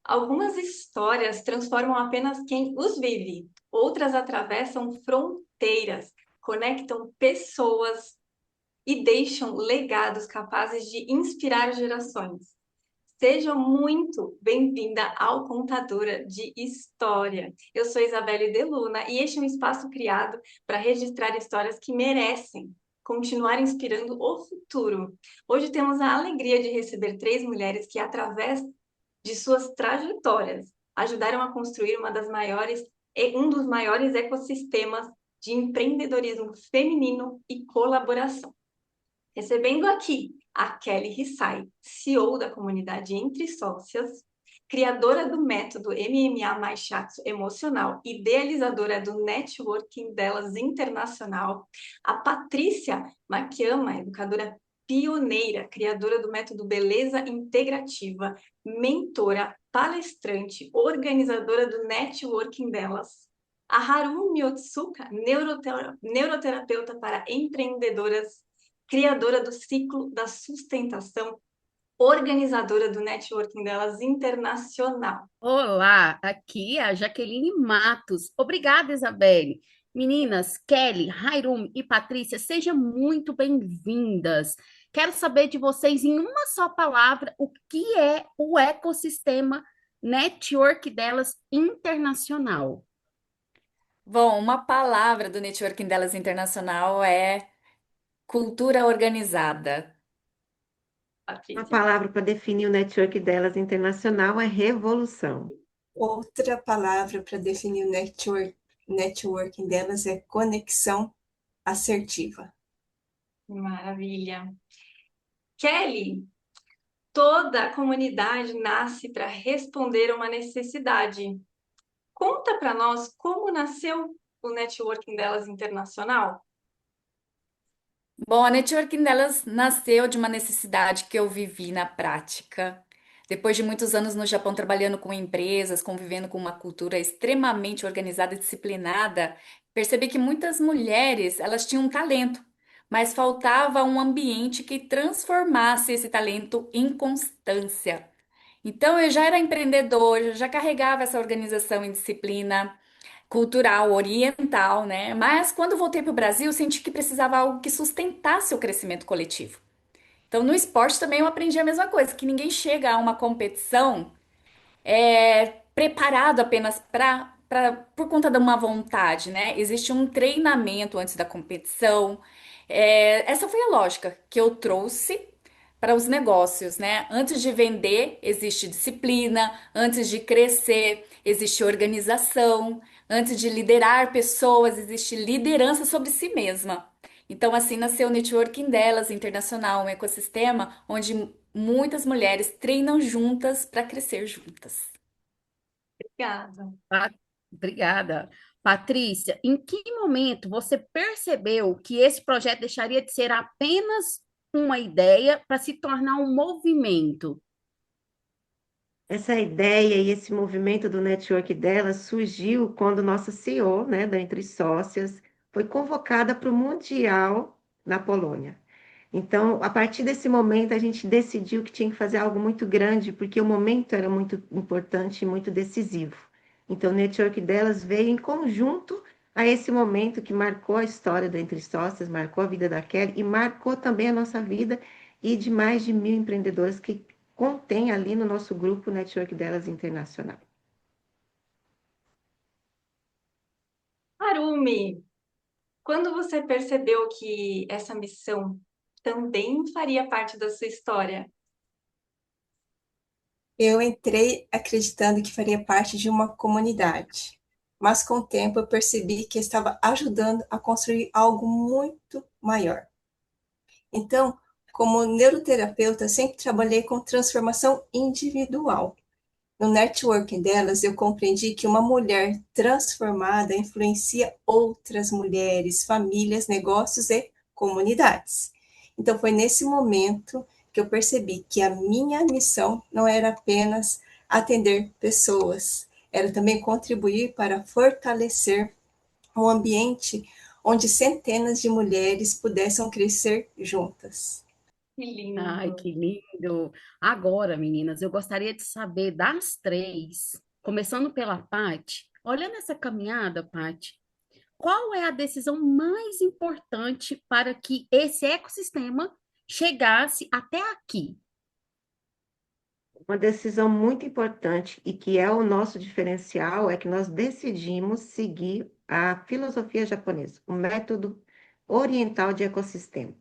Algumas histórias transformam apenas quem os vive, outras atravessam fronteiras, conectam pessoas e deixam legados capazes de inspirar gerações. Seja muito bem-vinda ao Contadora de História. Eu sou Isabelle Deluna e este é um espaço criado para registrar histórias que merecem continuar inspirando o futuro. Hoje temos a alegria de receber três mulheres que, através de suas trajetórias, ajudaram a construir um dos maiores ecossistemas de empreendedorismo feminino e colaboração. Recebendo aqui a Kelly Rissai, CEO da comunidade Entre Sócias, criadora do método MMA mais Shiatsu emocional, idealizadora do Networking Delas Internacional, a Patrícia Makiyama, educadora pioneira, criadora do método Beleza Integrativa, mentora, palestrante, organizadora do Networking Delas, a Harumi Otsuka, neuroterapeuta para empreendedoras, criadora do ciclo da sustentação, organizadora do networking delas internacional. Olá, aqui é a Jaqueline Matos. Obrigada, Isabelle. Meninas, Kelly, Hairum e Patrícia, sejam muito bem-vindas. Quero saber de vocês, em uma só palavra, o que é o ecossistema network delas internacional. Bom, uma palavra do Networking Delas Internacional é cultura organizada. Uma Patrícia. palavra para definir o network delas internacional é revolução. Outra palavra para definir o networking delas é conexão assertiva. Maravilha. Kelly, toda a comunidade nasce para responder a uma necessidade. Conta para nós como nasceu o networking delas internacional. Bom, a Networking Delas nasceu de uma necessidade que eu vivi na prática. Depois de muitos anos no Japão trabalhando com empresas, convivendo com uma cultura extremamente organizada e disciplinada, percebi que muitas mulheres, elas tinham um talento, mas faltava um ambiente que transformasse esse talento em constância. Então, eu já era empreendedora, já carregava essa organização e disciplina cultural oriental, né? Mas quando voltei para o Brasil, senti que precisava algo que sustentasse o crescimento coletivo. Então, no esporte também eu aprendi a mesma coisa, que ninguém chega a uma competição preparado apenas por conta de uma vontade, né? Existe um treinamento antes da competição. Essa foi a lógica que eu trouxe para os negócios, né? Antes de vender, existe disciplina, antes de crescer, existe organização, antes de liderar pessoas, existe liderança sobre si mesma. Então, assim nasceu o Networking Delas Internacional, um ecossistema onde muitas mulheres treinam juntas para crescer juntas. Obrigada. Pa- Obrigada. Patrícia, em que momento você percebeu que esse projeto deixaria de ser apenas uma ideia para se tornar um movimento? Essa ideia e esse movimento do network delas surgiu quando nossa CEO, né, da Entre Sócias, foi convocada para o Mundial na Polônia. Então, a partir desse momento, a gente decidiu que tinha que fazer algo muito grande, porque o momento era muito importante e muito decisivo. Então, o network delas veio em conjunto a esse momento que marcou a história do Entre Sócias, marcou a vida da Kelly e marcou também a nossa vida e de mais de 1.000 empreendedoras que contém ali no nosso grupo Network Delas Internacional. Harumi, quando você percebeu que essa missão também faria parte da sua história? Eu entrei acreditando que faria parte de uma comunidade, mas com o tempo eu percebi que estava ajudando a construir algo muito maior. Então, como neuroterapeuta, sempre trabalhei com transformação individual. No networking delas, eu compreendi que uma mulher transformada influencia outras mulheres, famílias, negócios e comunidades. Então, foi nesse momento que eu percebi que a minha missão não era apenas atender pessoas, era também contribuir para fortalecer um ambiente onde centenas de mulheres pudessem crescer juntas. Que Ai, lindo. que lindo! Agora, meninas, eu gostaria de saber das três, começando pela Paty. Olhando essa caminhada, Paty, qual é a decisão mais importante para que esse ecossistema chegasse até aqui? Uma decisão muito importante e que é o nosso diferencial é que nós decidimos seguir a filosofia japonesa, o método oriental de ecossistema.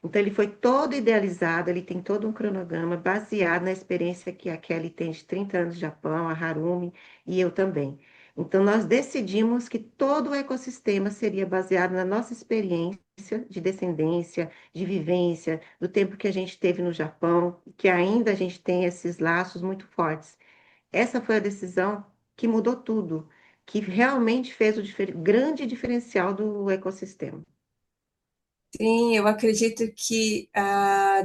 Então, ele foi todo idealizado, ele tem todo um cronograma baseado na experiência que a Kelly tem de 30 anos de Japão, a Harumi e eu também. Então, nós decidimos que todo o ecossistema seria baseado na nossa experiência de descendência, de vivência, do tempo que a gente teve no Japão, que ainda a gente tem esses laços muito fortes. Essa foi a decisão que mudou tudo, que realmente fez o grande diferencial do ecossistema. Sim, eu acredito que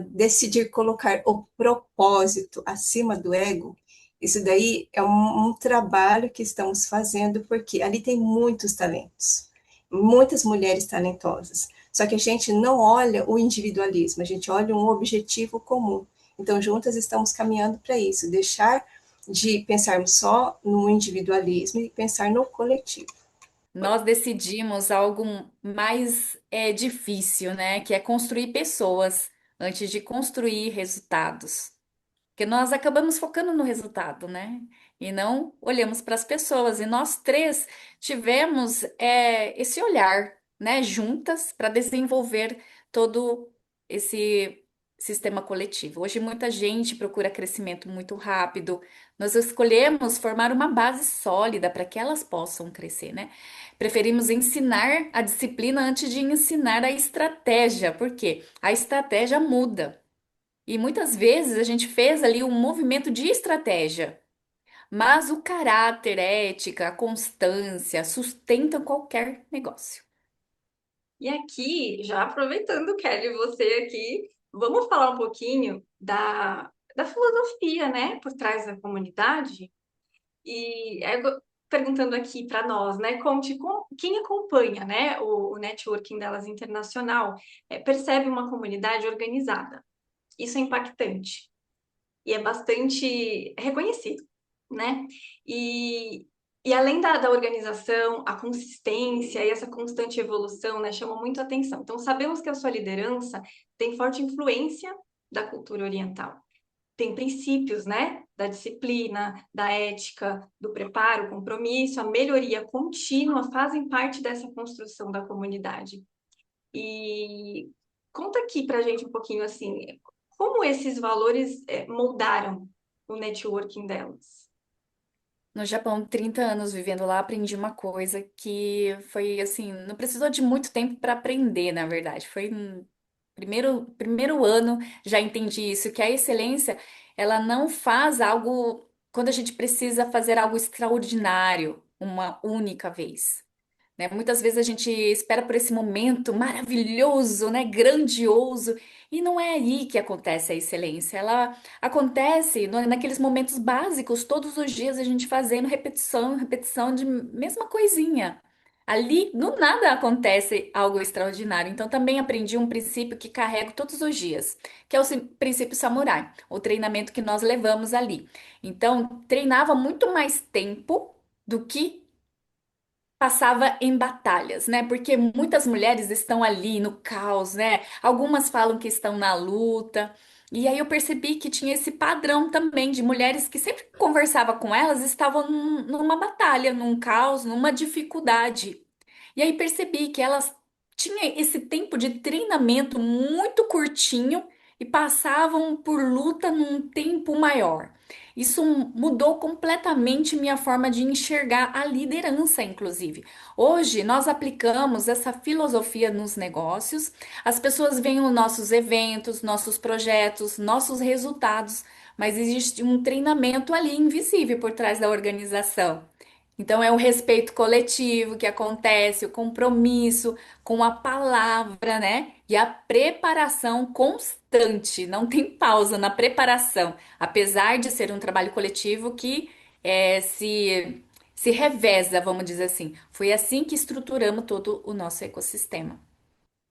decidir colocar o propósito acima do ego, isso daí é um trabalho que estamos fazendo, porque ali tem muitos talentos, muitas mulheres talentosas. Só que a gente não olha o individualismo, a gente olha um objetivo comum. Então, juntas estamos caminhando para isso, deixar de pensarmos só no individualismo e pensar no coletivo. Nós decidimos algo mais difícil, né? Que é construir pessoas antes de construir resultados. Porque nós acabamos focando no resultado, né? E não olhamos para as pessoas. E nós três tivemos esse olhar, né, juntas para desenvolver todo esse sistema coletivo. Hoje muita gente procura crescimento muito rápido. Nós escolhemos formar uma base sólida para que elas possam crescer, né? Preferimos ensinar a disciplina antes de ensinar a estratégia, porque a estratégia muda. E muitas vezes a gente fez ali um movimento de estratégia, mas o caráter, a ética, a constância sustentam qualquer negócio. E aqui, já aproveitando, Kelly, você aqui, vamos falar um pouquinho da filosofia, né, por trás da comunidade. E perguntando aqui para nós, né, conte quem acompanha, né, o networking delas internacional, percebe uma comunidade organizada. Isso é impactante e é bastante reconhecido, né? E, e além da organização, a consistência e essa constante evolução, né, chamam muito a atenção. Então, sabemos que a sua liderança tem forte influência da cultura oriental. Tem princípios, né, da disciplina, da ética, do preparo, compromisso, a melhoria contínua fazem parte dessa construção da comunidade. E conta aqui para a gente um pouquinho assim, como esses valores moldaram o networking delas. No Japão, 30 anos vivendo lá, aprendi uma coisa que foi assim, não precisou de muito tempo para aprender, na verdade. Foi no primeiro ano já entendi isso, que a excelência, ela não faz algo quando a gente precisa fazer algo extraordinário uma única vez, né? Muitas vezes a gente espera por esse momento maravilhoso, né, grandioso, e não é aí que acontece a excelência. Ela acontece naqueles momentos básicos, todos os dias a gente fazendo repetição, repetição de mesma coisinha. Ali, do nada acontece algo extraordinário. Então, também aprendi um princípio que carrego todos os dias, que é o princípio samurai, o treinamento que nós levamos ali. Então, treinava muito mais tempo do que passava em batalhas, né? Porque muitas mulheres estão ali no caos, né? Algumas falam que estão na luta. E aí eu percebi que tinha esse padrão também de mulheres que sempre que conversava com elas estavam numa batalha, num caos, numa dificuldade. E aí percebi que elas tinham esse tempo de treinamento muito curtinho e passavam por luta num tempo maior. Isso mudou completamente minha forma de enxergar a liderança, inclusive. Hoje nós aplicamos essa filosofia nos negócios, as pessoas veem os nossos eventos, nossos projetos, nossos resultados, mas existe um treinamento ali invisível por trás da organização. Então, é o respeito coletivo que acontece, o compromisso com a palavra, né? E a preparação constante, não tem pausa na preparação, apesar de ser um trabalho coletivo que se reveza, vamos dizer assim. Foi assim que estruturamos todo o nosso ecossistema.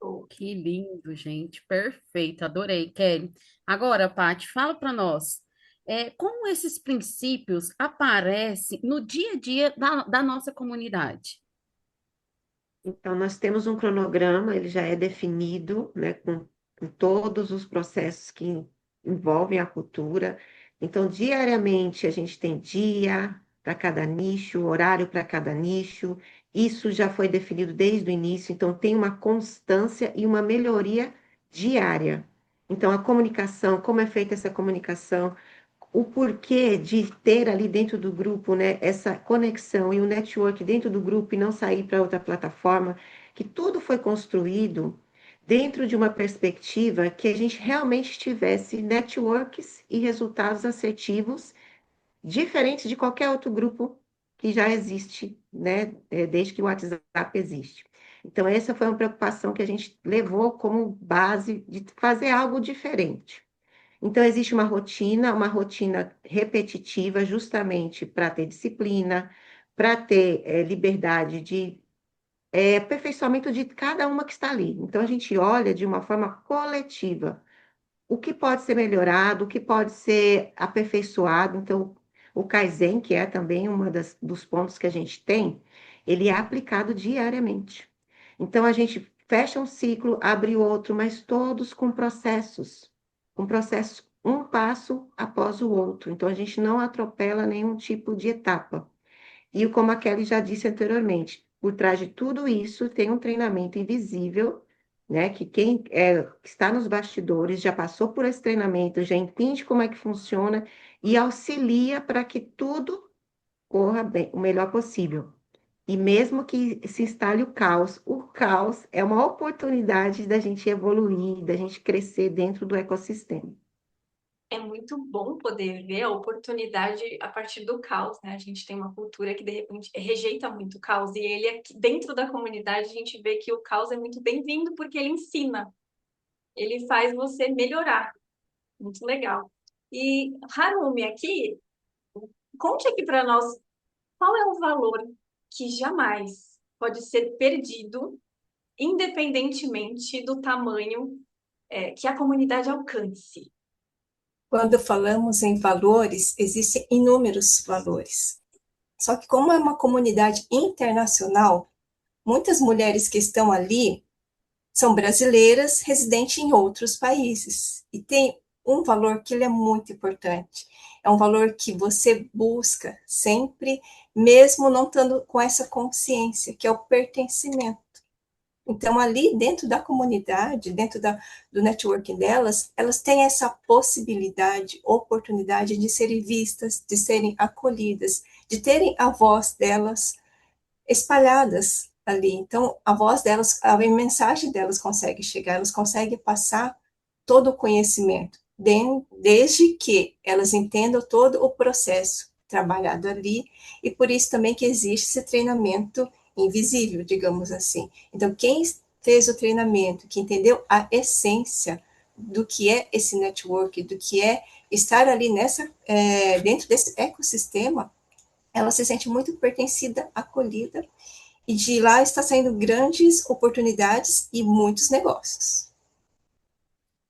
Ou Que lindo, gente. Perfeito. Adorei, Kelly. Agora, Paty, fala para nós. Como esses princípios aparecem no dia a dia da nossa comunidade? Então, nós temos um cronograma, ele já é definido, né, com todos os processos que envolvem a cultura. Então, diariamente, a gente tem dia para cada nicho, horário para cada nicho. Isso já foi definido desde o início, então, tem uma constância e uma melhoria diária. Então, a comunicação, como é feita essa comunicação, o porquê de ter ali dentro do grupo, né, essa conexão e o network dentro do grupo e não sair para outra plataforma, que tudo foi construído dentro de uma perspectiva que a gente realmente tivesse networks e resultados assertivos diferentes de qualquer outro grupo que já existe, né, desde que o WhatsApp existe. Então, essa foi uma preocupação que a gente levou como base de fazer algo diferente. Então, existe uma rotina repetitiva, justamente para ter disciplina, para ter liberdade de aperfeiçoamento de cada uma que está ali. Então, a gente olha de uma forma coletiva o que pode ser melhorado, o que pode ser aperfeiçoado. Então, o Kaizen, que é também dos pontos que a gente tem, ele é aplicado diariamente. Então, a gente fecha um ciclo, abre outro, mas todos com processos um passo após o outro. Então, a gente não atropela nenhum tipo de etapa. E como a Kelly já disse anteriormente, por trás de tudo isso tem um treinamento invisível, né? Que quem está nos bastidores já passou por esse treinamento, já entende como é que funciona e auxilia para que tudo corra bem, o melhor possível. E mesmo que se instale o caos é uma oportunidade da gente evoluir, da gente crescer dentro do ecossistema. é muito bom poder ver a oportunidade a partir do caos, né? A gente tem uma cultura que de repente rejeita muito o caos e ele aqui dentro da comunidade a gente vê que o caos é muito bem-vindo porque ele ensina, ele faz você melhorar. Muito legal. E Harumi aqui, conte aqui para nós qual é o valor que jamais pode ser perdido, independentemente do tamanho que a comunidade alcance. Quando falamos em valores, existem inúmeros valores. Só que como é uma comunidade internacional, muitas mulheres que estão ali são brasileiras residentes em outros países. E tem um valor que ele é muito importante. É um valor que você busca sempre, mesmo não estando com essa consciência, que é o pertencimento. Então, ali dentro da comunidade, do networking delas, elas têm essa possibilidade, oportunidade de serem vistas, de serem acolhidas, de terem a voz delas espalhadas ali. Então, a voz delas, a mensagem delas consegue chegar, elas conseguem passar todo o conhecimento, desde que elas entendam todo o processo trabalhado ali, e por isso também que existe esse treinamento invisível, digamos assim. Então, quem fez o treinamento, que entendeu a essência do que é esse network, do que é estar ali dentro desse ecossistema, ela se sente muito pertencida, acolhida, e de lá está saindo grandes oportunidades e muitos negócios.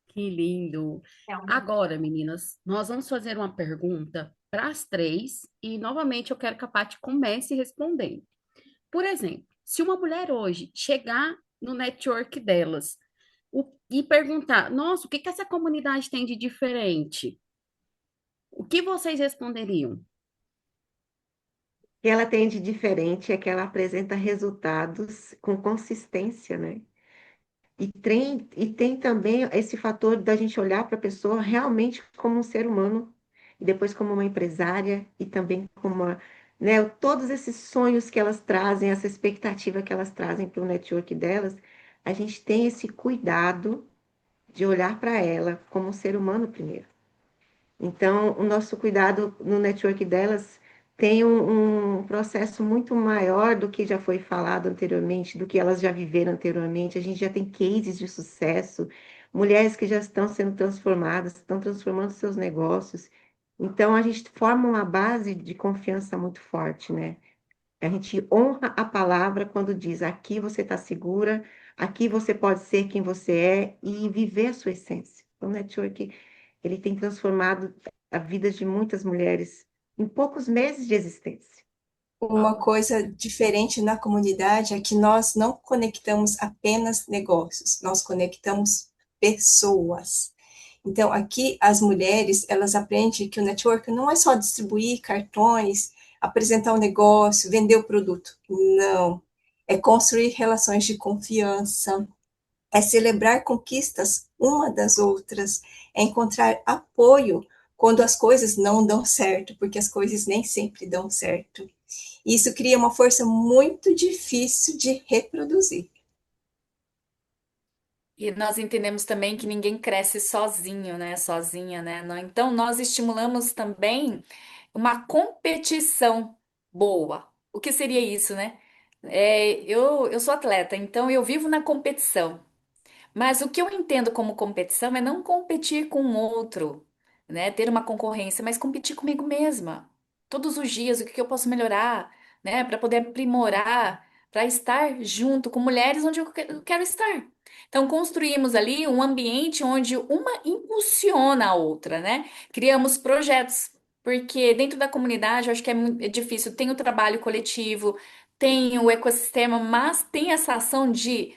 Que lindo. Realmente. Agora, meninas, nós vamos fazer uma pergunta para as três e, novamente, eu quero que a Paty comece respondendo. Por exemplo, se uma mulher hoje chegar no network delas e perguntar, nossa, o que que essa comunidade tem de diferente? O que vocês responderiam? O que ela tem de diferente é que ela apresenta resultados com consistência, né? E tem também esse fator da gente olhar para a pessoa realmente como um ser humano, e depois como uma empresária, e também como uma, né, todos esses sonhos que elas trazem, essa expectativa que elas trazem para o network delas, a gente tem esse cuidado de olhar para ela como um ser humano primeiro. Então, o nosso cuidado no network delas tem um processo muito maior do que já foi falado anteriormente, do que elas já viveram anteriormente. A gente já tem cases de sucesso, mulheres que já estão sendo transformadas, estão transformando seus negócios. Então, a gente forma uma base de confiança muito forte, né? A gente honra a palavra quando diz aqui você está segura, Aqui você pode ser quem você é e viver a sua essência. Então, o network, ele tem transformado a vida de muitas mulheres em poucos meses de existência. Uma coisa diferente na comunidade é que nós não conectamos apenas negócios, nós conectamos pessoas. Então, aqui as mulheres, elas aprendem que o network não é só distribuir cartões, apresentar um negócio, vender o produto. Não. É construir relações de confiança, é celebrar conquistas uma das outras, é encontrar apoio quando as coisas não dão certo, porque as coisas nem sempre dão certo. E isso cria uma força muito difícil de reproduzir. E nós entendemos também que ninguém cresce sozinho, né? Sozinha, né? Então, nós estimulamos também uma competição boa. O que seria isso, né? Eu sou atleta, então eu vivo na competição. Mas o que eu entendo como competição é não competir com o outro, né? Ter uma concorrência, mas competir comigo mesma. Todos os dias, o que eu posso melhorar, né? Para poder aprimorar, para estar junto com mulheres onde eu quero estar. Então, construímos ali um ambiente onde uma impulsiona a outra, né? Criamos projetos, porque dentro da comunidade eu acho que é difícil. Tem o trabalho coletivo, tem o ecossistema, mas tem essa ação de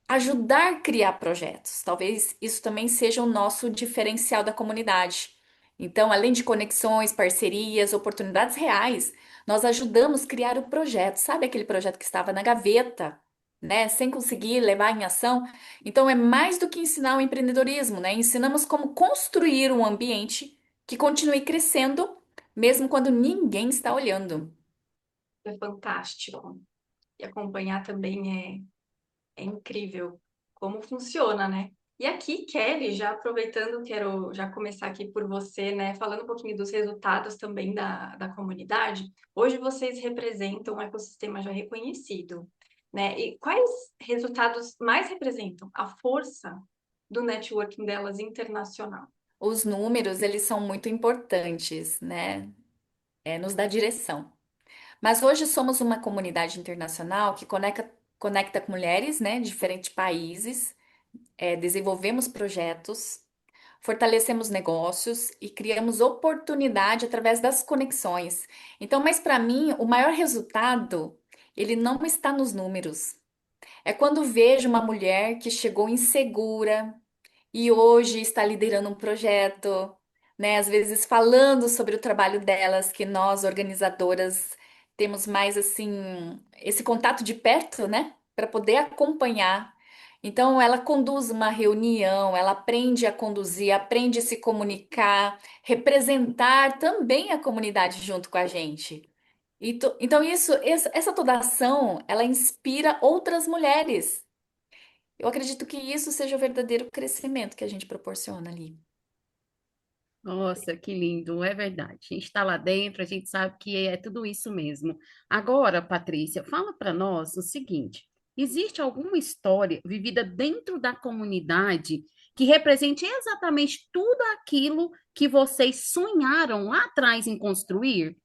ajudar a criar projetos. Talvez isso também seja o nosso diferencial da comunidade. Então, além de conexões, parcerias, oportunidades reais, nós ajudamos a criar o projeto. Sabe aquele projeto que estava na gaveta, né, sem conseguir levar em ação? Então, é mais do que ensinar o empreendedorismo, né? Ensinamos como construir um ambiente que continue crescendo, mesmo quando ninguém está olhando. É fantástico. E acompanhar também é incrível como funciona, né? E aqui, Kelly, já aproveitando, quero já começar aqui por você, né? Falando um pouquinho dos resultados também da comunidade. Hoje vocês representam um ecossistema já reconhecido, né? E quais resultados mais representam a força do networking delas internacional? Os números, eles são muito importantes, né? Nos dá direção. Mas hoje somos uma comunidade internacional que conecta com mulheres, né, de diferentes países, desenvolvemos projetos, fortalecemos negócios e criamos oportunidade através das conexões. Então, mas para mim, o maior resultado, ele não está nos números. É quando vejo uma mulher que chegou insegura, e hoje está liderando um projeto, né? Às vezes falando sobre o trabalho delas, que nós, organizadoras, temos mais assim, esse contato de perto, né? Para poder acompanhar. Então, ela conduz uma reunião, ela aprende a conduzir, aprende a se comunicar, representar também a comunidade junto com a gente. Então, essa toda ação, ela inspira outras mulheres. Eu acredito que isso seja o verdadeiro crescimento que a gente proporciona ali. Nossa, que lindo, é verdade. A gente está lá dentro, a gente sabe que é tudo isso mesmo. Agora, Patrícia, fala para nós o seguinte: existe alguma história vivida dentro da comunidade que represente exatamente tudo aquilo que vocês sonharam lá atrás em construir?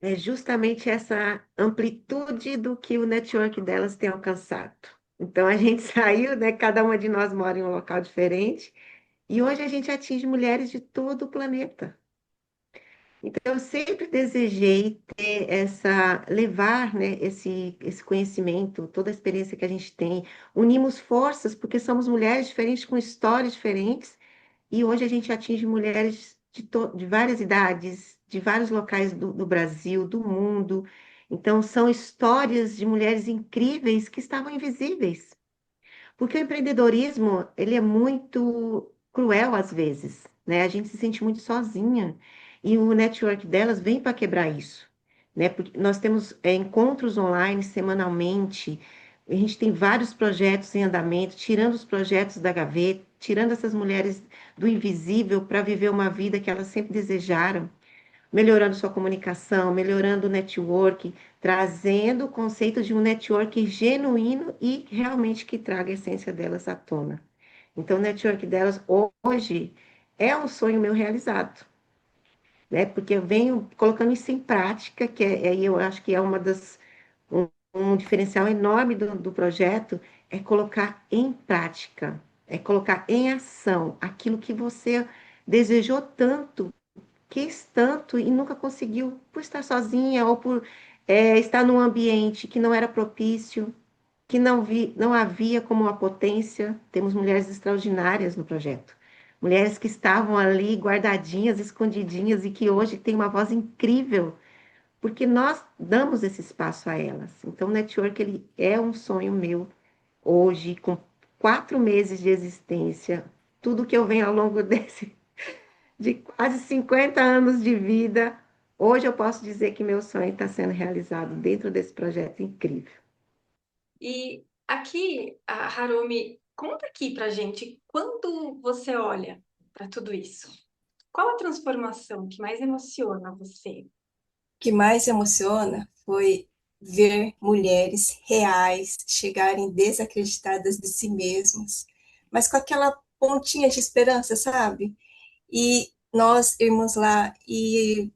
É justamente essa amplitude do que o network delas tem alcançado. Então, a gente saiu, né? Cada uma de nós mora em um local diferente, e hoje a gente atinge mulheres de todo o planeta. Então, eu sempre desejei ter levar, né, esse conhecimento, toda a experiência que a gente tem, unimos forças, porque somos mulheres diferentes, com histórias diferentes, e hoje a gente atinge mulheres de várias idades, de vários locais do Brasil, do mundo. Então, são histórias de mulheres incríveis que estavam invisíveis. Porque o empreendedorismo, ele é muito cruel às vezes, né? A gente se sente muito sozinha. E o network delas vem para quebrar isso, né? Porque nós temos encontros online semanalmente, a gente tem vários projetos em andamento, tirando os projetos da gaveta, tirando essas mulheres do invisível para viver uma vida que elas sempre desejaram, melhorando sua comunicação, melhorando o network, trazendo o conceito de um network genuíno e realmente que traga a essência delas à tona. Então, o network delas hoje é um sonho meu realizado, né? Porque eu venho colocando isso em prática, eu acho que é um diferencial enorme do projeto, é colocar em prática, é colocar em ação aquilo que você desejou tanto, quis tanto e nunca conseguiu por estar sozinha ou por estar num ambiente que não era propício, que não havia como uma potência. Temos mulheres extraordinárias no projeto. Mulheres que estavam ali guardadinhas, escondidinhas e que hoje têm uma voz incrível, porque nós damos esse espaço a elas. Então, o network ele é um sonho meu hoje, com 4 meses de existência, tudo que eu venho ao longo de quase 50 anos de vida, hoje eu posso dizer que meu sonho está sendo realizado dentro desse projeto incrível. E aqui, a Harumi, conta aqui pra gente, quando você olha para tudo isso, qual a transformação que mais emociona você? Que mais emociona foi ver mulheres reais chegarem desacreditadas de si mesmas, mas com aquela pontinha de esperança, sabe? E nós irmos lá e,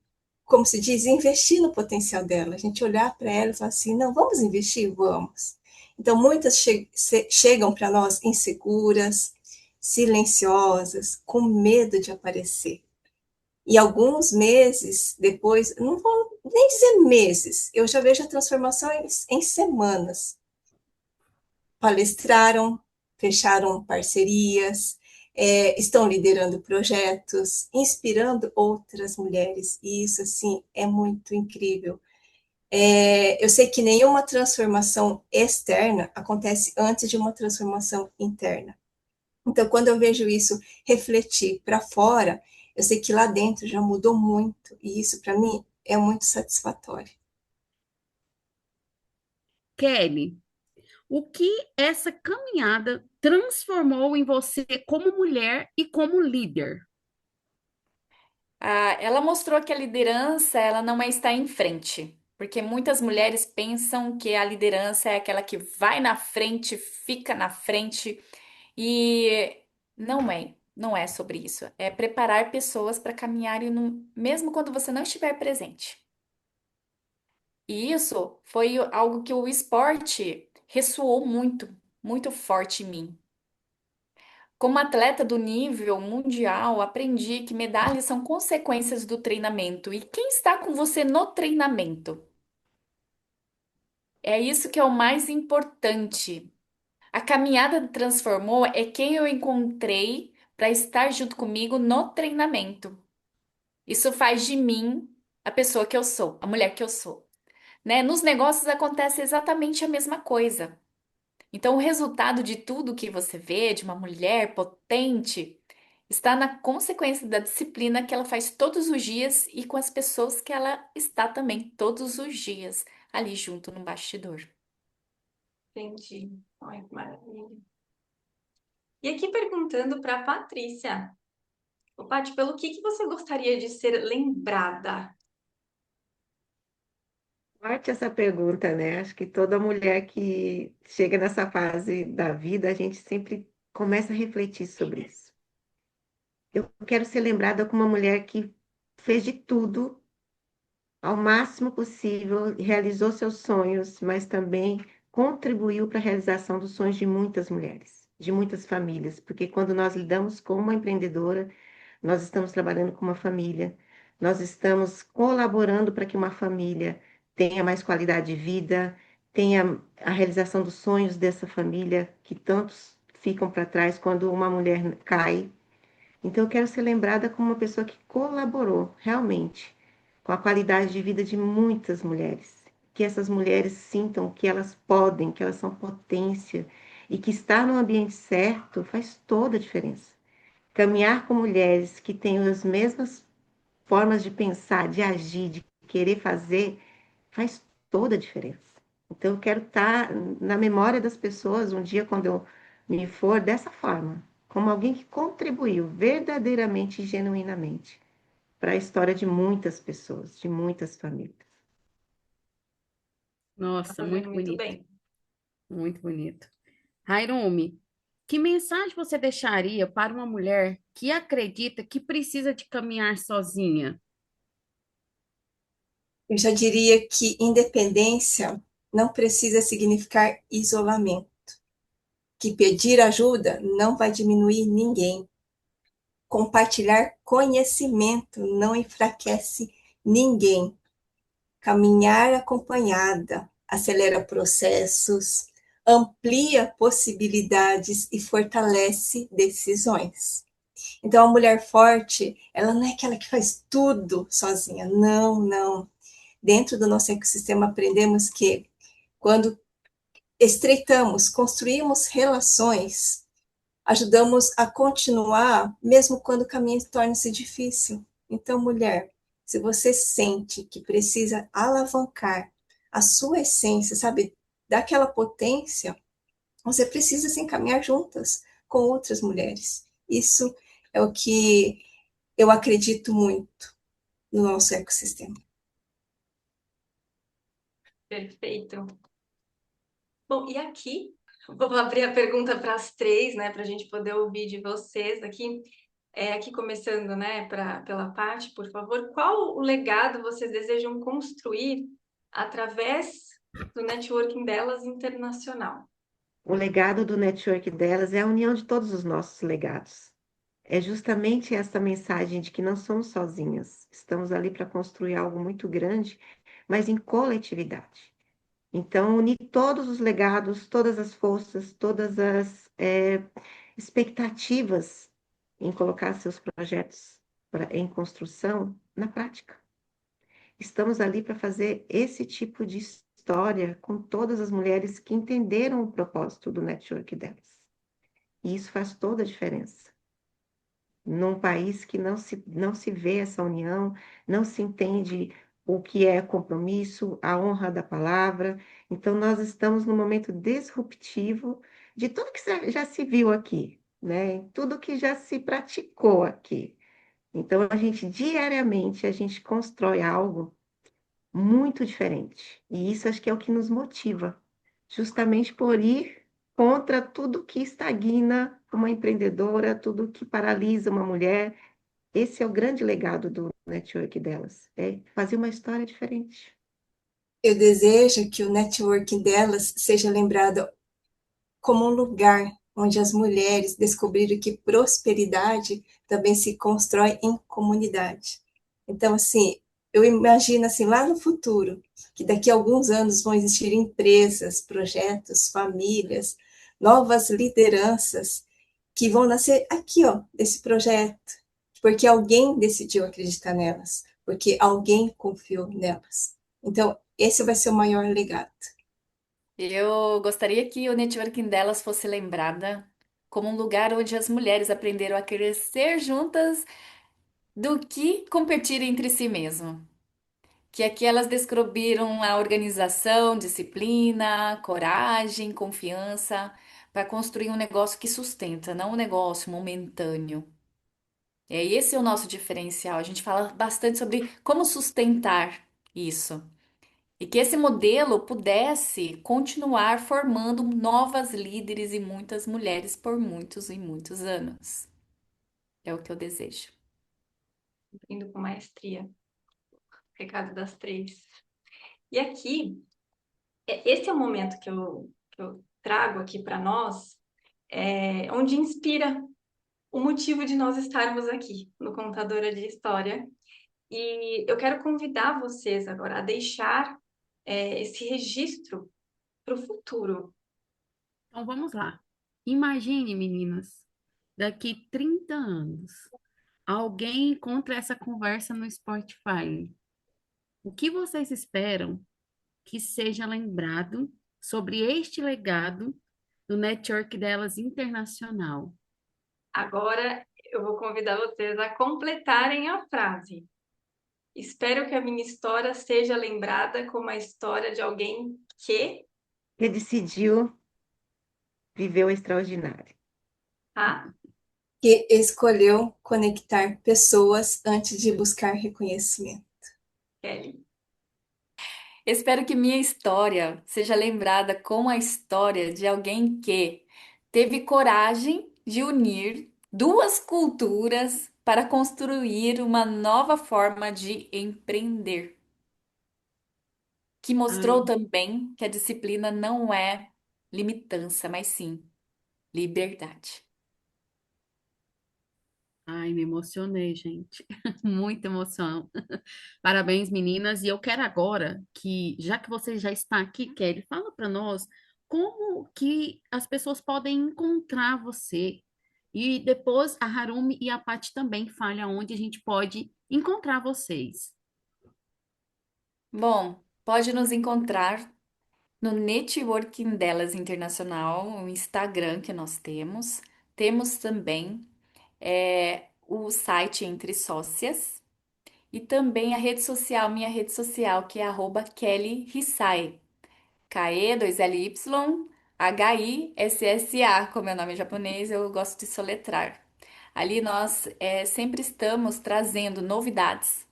como se diz, investir no potencial dela. A gente olhar para ela e falar assim: não, vamos investir? Vamos. Então, muitas chegam para nós inseguras, silenciosas, com medo de aparecer. E alguns meses depois, não vou nem dizer meses, eu já vejo a transformação em semanas. Palestraram, fecharam parcerias, estão liderando projetos, inspirando outras mulheres. E isso, assim, é muito incrível. Eu sei que nenhuma transformação externa acontece antes de uma transformação interna. Então, quando eu vejo isso refletir para fora, eu sei que lá dentro já mudou muito, e isso para mim é muito satisfatório. Kelly, o que essa caminhada transformou em você como mulher e como líder? Ela mostrou que a liderança, ela não é estar em frente, porque muitas mulheres pensam que a liderança é aquela que vai na frente, fica na frente, e não é sobre isso. É preparar pessoas para caminharem mesmo quando você não estiver presente. E isso foi algo que o esporte ressoou muito, muito forte em mim. Como atleta do nível mundial, aprendi que medalhas são consequências do treinamento. E quem está com você no treinamento? É isso que é o mais importante. A caminhada transformou é quem eu encontrei para estar junto comigo no treinamento. Isso faz de mim a pessoa que eu sou, a mulher que eu sou, né? Nos negócios acontece exatamente a mesma coisa. Então, o resultado de tudo que você vê de uma mulher potente está na consequência da disciplina que ela faz todos os dias e com as pessoas que ela está também todos os dias ali junto no bastidor. Entendi. Ai, que maravilha. E aqui perguntando para a Patrícia. Ô, Paty, pelo que você gostaria de ser lembrada? Forte essa pergunta, né? Acho que toda mulher que chega nessa fase da vida, a gente sempre começa a refletir sobre isso. Eu quero ser lembrada como uma mulher que fez de tudo ao máximo possível, realizou seus sonhos, mas também contribuiu para a realização dos sonhos de muitas mulheres, de muitas famílias, porque quando nós lidamos com uma empreendedora, nós estamos trabalhando com uma família, nós estamos colaborando para que uma família tenha mais qualidade de vida, tenha a realização dos sonhos dessa família, que tantos ficam para trás quando uma mulher cai. Então, eu quero ser lembrada como uma pessoa que colaborou realmente com a qualidade de vida de muitas mulheres. Que essas mulheres sintam que elas podem, que elas são potência e que estar no ambiente certo faz toda a diferença. Caminhar com mulheres que têm as mesmas formas de pensar, de agir, de querer fazer, faz toda a diferença. Então, eu quero estar na memória das pessoas um dia, quando eu me for, dessa forma, como alguém que contribuiu verdadeiramente e genuinamente para a história de muitas pessoas, de muitas famílias. Tá Nossa, fazendo muito muito bonito, bem. muito bonito. Rairumi, que mensagem você deixaria para uma mulher que acredita que precisa de caminhar sozinha? Eu já diria que independência não precisa significar isolamento. que pedir ajuda não vai diminuir ninguém. Compartilhar conhecimento não enfraquece ninguém. Caminhar acompanhada acelera processos, amplia possibilidades e fortalece decisões. Então, a mulher forte, ela não é aquela que faz tudo sozinha. Não, não. Dentro do nosso ecossistema, aprendemos que quando estreitamos, construímos relações, ajudamos a continuar, mesmo quando o caminho torna-se difícil. Então, mulher, se você sente que precisa alavancar a sua essência, sabe, daquela potência, você precisa se encaminhar juntas com outras mulheres. Isso é o que eu acredito muito no nosso ecossistema. Perfeito. Bom, e aqui, vou abrir a pergunta para as três, né, para a gente poder ouvir de vocês aqui. Aqui começando, né, pela parte, por favor, qual o legado vocês desejam construir através do networking delas internacional? O legado do network delas é a união de todos os nossos legados. É justamente essa mensagem de que não somos sozinhas, estamos ali para construir algo muito grande, mas em coletividade. Então, unir todos os legados, todas as forças, todas as expectativas em colocar seus projetos em construção na prática. Estamos ali para fazer esse tipo de história com todas as mulheres que entenderam o propósito do network delas. E isso faz toda a diferença. Num país que não se vê essa união, não se entende o que é compromisso, a honra da palavra. Então, nós estamos num momento disruptivo de tudo que já se viu aqui, né? Tudo que já se praticou aqui. Então, diariamente, a gente constrói algo muito diferente. E isso acho que é o que nos motiva, justamente por ir contra tudo que estagna uma empreendedora, tudo que paralisa uma mulher. Esse é o grande legado do network delas, é fazer uma história diferente. Eu desejo que o networking delas seja lembrado como um lugar onde as mulheres descobriram que prosperidade também se constrói em comunidade. Então, assim, eu imagino assim, lá no futuro, que daqui a alguns anos vão existir empresas, projetos, famílias, novas lideranças que vão nascer aqui, ó, desse projeto, porque alguém decidiu acreditar nelas, porque alguém confiou nelas. Então, esse vai ser o maior legado. Eu gostaria que o networking delas fosse lembrada como um lugar onde as mulheres aprenderam a crescer juntas do que competir entre si mesmo. Que aqui elas descobriram a organização, disciplina, coragem, confiança para construir um negócio que sustenta, não um negócio momentâneo. Esse é o nosso diferencial. A gente fala bastante sobre como sustentar isso. E que esse modelo pudesse continuar formando novas líderes e muitas mulheres por muitos e muitos anos. É o que eu desejo. Indo com maestria, recado das três. E aqui, esse é o momento que eu trago aqui para nós, onde inspira o motivo de nós estarmos aqui no Contadora de História. E eu quero convidar vocês agora a deixar esse registro para o futuro. Então vamos lá. Imagine, meninas, daqui 30 anos, alguém encontra essa conversa no Spotify. O que vocês esperam que seja lembrado sobre este legado do network delas internacional? Agora eu vou convidar vocês a completarem a frase. Espero que a minha história seja lembrada como a história de alguém que. Que decidiu viver o extraordinário. Ah, Que escolheu conectar pessoas antes de buscar reconhecimento. Kelly. Espero que minha história seja lembrada como a história de alguém que teve coragem de unir duas culturas para construir uma nova forma de empreender, que mostrou Ai, também que a disciplina não é limitância, mas sim liberdade. Ai, me emocionei, gente. Muita emoção. Parabéns, meninas. E eu quero agora que, já que você já está aqui, Kelly, fala para nós como que as pessoas podem encontrar você. E depois a Harumi e a Paty também falem onde a gente pode encontrar vocês. Bom, pode nos encontrar no Networking Delas Internacional, o Instagram que nós temos. Temos também o site Entre Sócias e também a rede social, minha rede social, que é @Kelly Hisai. Kae, 2LY, HISSA, como é o nome japonês, eu gosto de soletrar. Ali nós sempre estamos trazendo novidades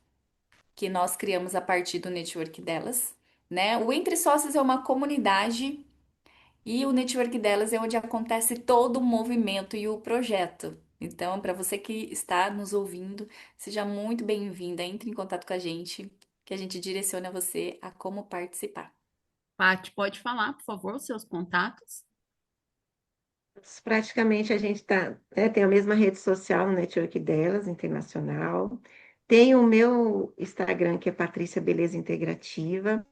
que nós criamos a partir do network delas, né? O Entre Sócios é uma comunidade e o network delas é onde acontece todo o movimento e o projeto. Então, para você que está nos ouvindo, seja muito bem-vinda, entre em contato com a gente, que a gente direciona você a como participar. Paty, pode falar, por favor, os seus contatos? Praticamente a gente tá, né, tem a mesma rede social, o network delas, internacional. Tem o meu Instagram, que é Patrícia Beleza Integrativa.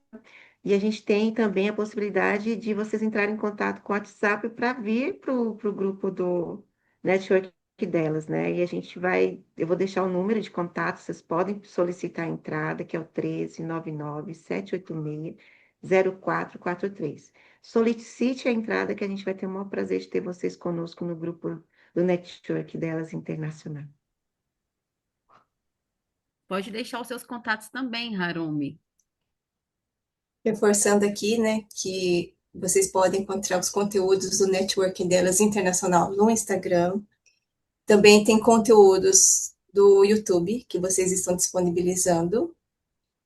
E a gente tem também a possibilidade de vocês entrarem em contato com o WhatsApp para vir para o grupo do network delas, né? E a gente vai, eu vou deixar o número de contato, vocês podem solicitar a entrada, que é o 1399-786-0443. Solicite a entrada, que a gente vai ter o maior prazer de ter vocês conosco no grupo do network delas internacional. Pode deixar os seus contatos também, Harumi. Reforçando aqui, né, que vocês podem encontrar os conteúdos do Networking Delas Internacional no Instagram. Também tem conteúdos do YouTube que vocês estão disponibilizando.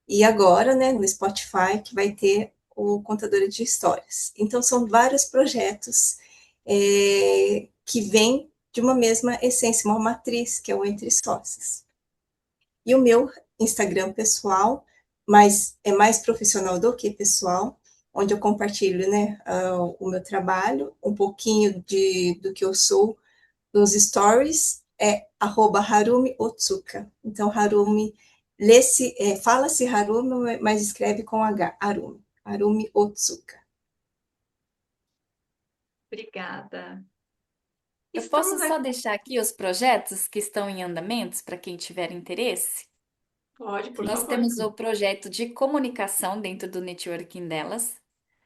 E agora, né, no Spotify, que vai ter o Contadora de Histórias. Então, são vários projetos que vêm de uma mesma essência, uma matriz, que é o Entre Sócios. E o meu Instagram pessoal, mas é mais profissional do que pessoal, onde eu compartilho, né, o meu trabalho, um pouquinho do que eu sou nos stories, é @Harumi Otsuka. Então, Harumi, fala-se Harumi, mas escreve com H, Harumi. Harumi Otsuka. Obrigada. Eu posso Estamos só aqui. deixar aqui os projetos que estão em andamentos para quem tiver interesse? Pode, por Nós favor. temos o projeto de comunicação dentro do networking delas.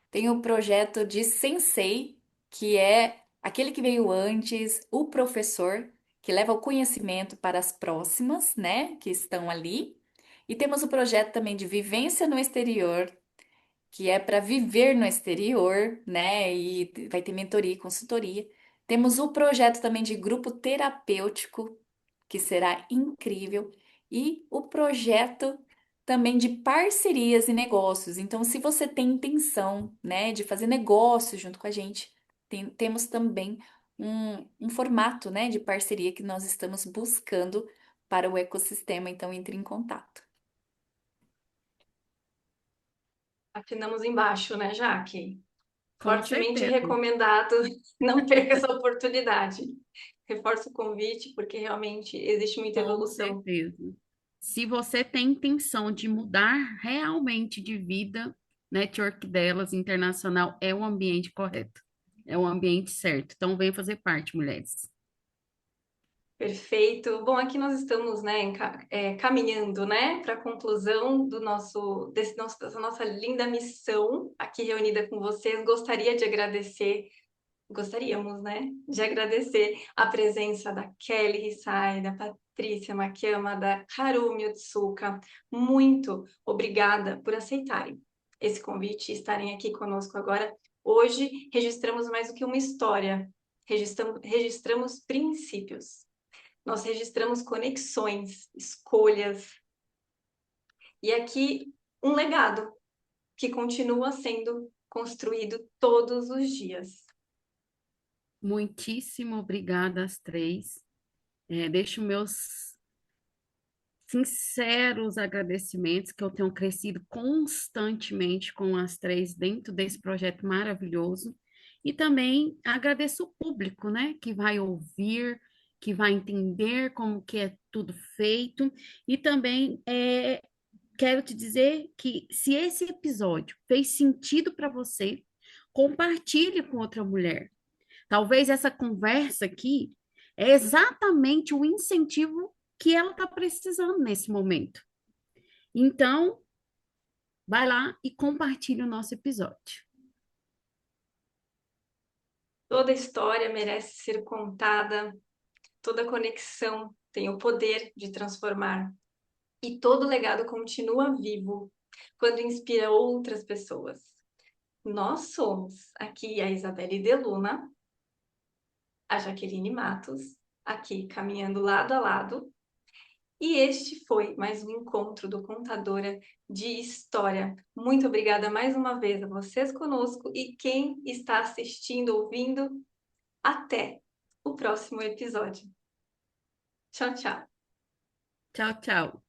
Tem o projeto de Sensei, que é aquele que veio antes, o professor, que leva o conhecimento para as próximas, né, que estão ali. E temos o projeto também de vivência no exterior, que é para viver no exterior, né? E vai ter mentoria e consultoria. Temos o projeto também de grupo terapêutico, que será incrível, e o projeto também de parcerias e negócios. Então, se você tem intenção, né, de fazer negócio junto com a gente, temos também um formato, né, de parceria que nós estamos buscando para o ecossistema. Então, entre em contato. Assinamos embaixo, né, Jaque? Com Fortemente certeza, recomendado, não perca essa oportunidade. Reforço o convite, porque realmente existe muita com evolução. certeza. Se você tem intenção de mudar realmente de vida, Network Delas Internacional é o ambiente correto, é o ambiente certo. Então, vem fazer parte, mulheres. Perfeito. Bom, aqui nós estamos, né, caminhando, né, para a conclusão dessa nossa linda missão aqui reunida com vocês. Gostaríamos, né, de agradecer a presença da Kelly Hisai, da Patrícia Makiyama, da Harumi Otsuka. Muito obrigada por aceitarem esse convite e estarem aqui conosco agora. Hoje registramos mais do que uma história, registramos princípios. Nós registramos conexões, escolhas, e aqui um legado que continua sendo construído todos os dias. Muitíssimo obrigada às três. Deixo meus sinceros agradecimentos, que eu tenho crescido constantemente com as três dentro desse projeto maravilhoso. E também agradeço o público, né, que vai ouvir, que vai entender como que é tudo feito. E também quero te dizer que se esse episódio fez sentido para você, compartilhe com outra mulher. Talvez essa conversa aqui é exatamente o incentivo que ela está precisando nesse momento. Então, vai lá e compartilhe o nosso episódio. Toda história merece ser contada, toda conexão tem o poder de transformar. E todo legado continua vivo quando inspira outras pessoas. Nós somos aqui a Isabelle De Luna, a Jaqueline Matos, aqui caminhando lado a lado. E este foi mais um encontro do Contadora de História. Muito obrigada mais uma vez a vocês conosco e quem está assistindo, ouvindo. Até o próximo episódio. Tchau, tchau. Tchau, tchau.